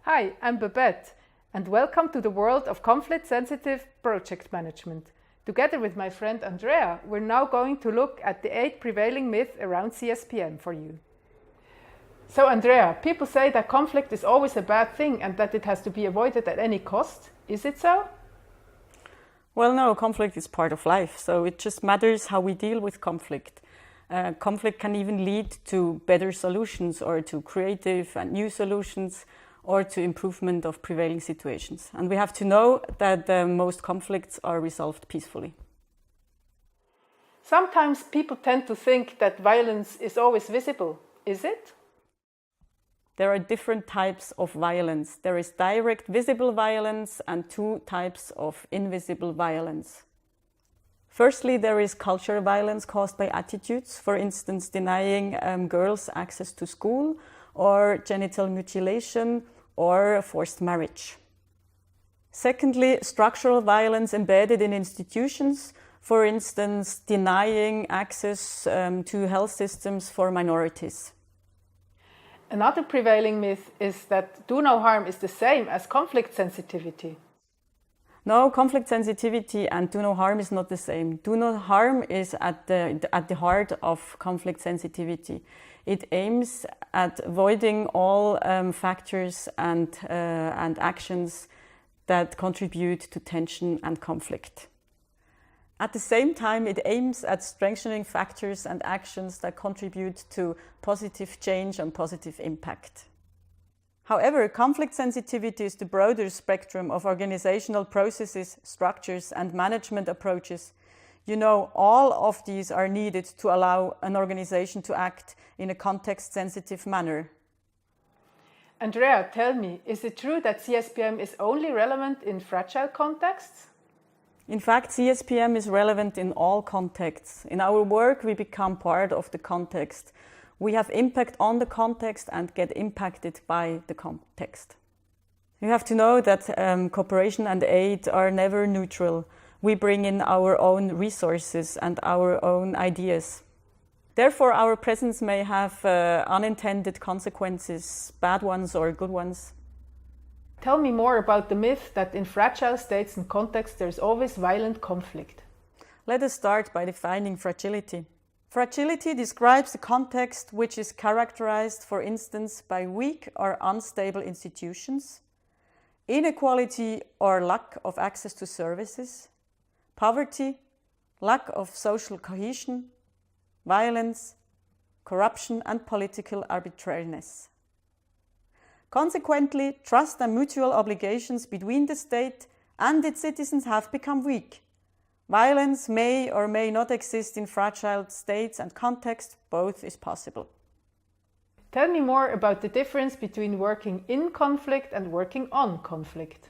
Hi, I'm Babette, and welcome to the world of conflict-sensitive project management. Together with my friend Andrea, we're now going to look at the 8 prevailing myths around CSPM for you. So Andrea, people say that conflict is always a bad thing and that it has to be avoided at any cost. Is it so? Well, no, conflict is part of life, so it just matters how we deal with conflict. Conflict can even lead to better solutions or to creative and new solutions or to improvement of prevailing situations. And we have to know that most conflicts are resolved peacefully. Sometimes people tend to think that violence is always visible. Is it? There are different types of violence. There is direct visible violence and 2 types of invisible violence. Firstly, there is cultural violence caused by attitudes, for instance, denying girls access to school, or genital mutilation, or forced marriage. Secondly, structural violence embedded in institutions, for instance, denying access to health systems for minorities. Another prevailing myth is that do no harm is the same as conflict sensitivity. No, conflict sensitivity and do no harm is not the same. Do no harm is at the heart of conflict sensitivity. It aims at avoiding all factors and actions that contribute to tension and conflict. At the same time, it aims at strengthening factors and actions that contribute to positive change and positive impact. However, conflict sensitivity is the broader spectrum of organizational processes, structures, and management approaches. You know, all of these are needed to allow an organization to act in a context-sensitive manner. Andrea, tell me, is it true that CSPM is only relevant in fragile contexts? In fact, CSPM is relevant in all contexts. In our work, we become part of the context. We have impact on the context and get impacted by the context. You have to know that cooperation and aid are never neutral. We bring in our own resources and our own ideas. Therefore, our presence may have unintended consequences, bad ones or good ones. Tell me more about the myth that in fragile states and contexts there is always violent conflict. Let us start by defining fragility. Fragility describes a context which is characterized, for instance, by weak or unstable institutions, inequality or lack of access to services, poverty, lack of social cohesion, violence, corruption, and political arbitrariness. Consequently, trust and mutual obligations between the state and its citizens have become weak. Violence may or may not exist in fragile states and contexts. Both is possible. Tell me more about the difference between working in conflict and working on conflict.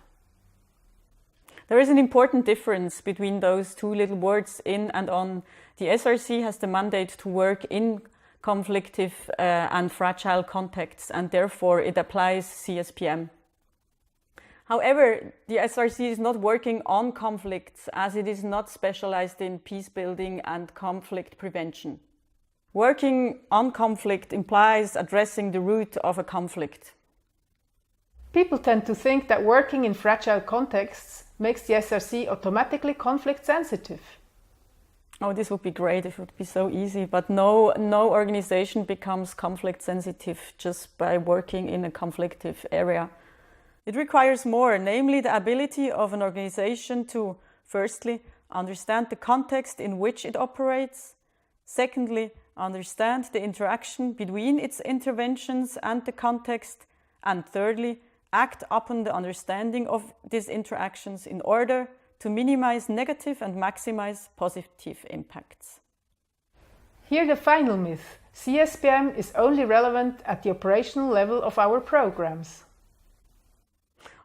There is an important difference between those 2 little words, in and on. The SRC has the mandate to work in conflictive and fragile contexts, and therefore it applies CSPM. However, the SRC is not working on conflicts as it is not specialized in peace building and conflict prevention. Working on conflict implies addressing the root of a conflict. People tend to think that working in fragile contexts makes the SRC automatically conflict sensitive. Oh, this would be great if it would be so easy, but no organization becomes conflict sensitive just by working in a conflictive area. It requires more, namely the ability of an organization to, firstly, understand the context in which it operates, secondly, understand the interaction between its interventions and the context, and thirdly, act upon the understanding of these interactions in order to minimize negative and maximize positive impacts. Here the final myth. CSPM is only relevant at the operational level of our programs.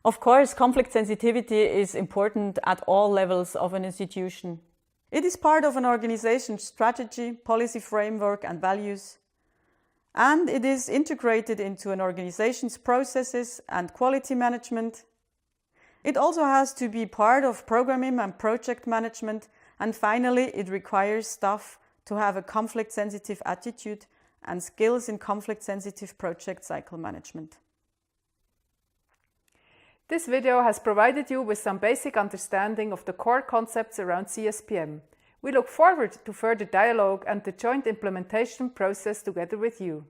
Of course, conflict sensitivity is important at all levels of an institution. It is part of an organization's strategy, policy framework, and values. And it is integrated into an organization's processes and quality management. It also has to be part of programming and project management. And finally, it requires staff to have a conflict-sensitive attitude and skills in conflict-sensitive project cycle management. This video has provided you with some basic understanding of the core concepts around CSPM. We look forward to further dialogue and the joint implementation process together with you.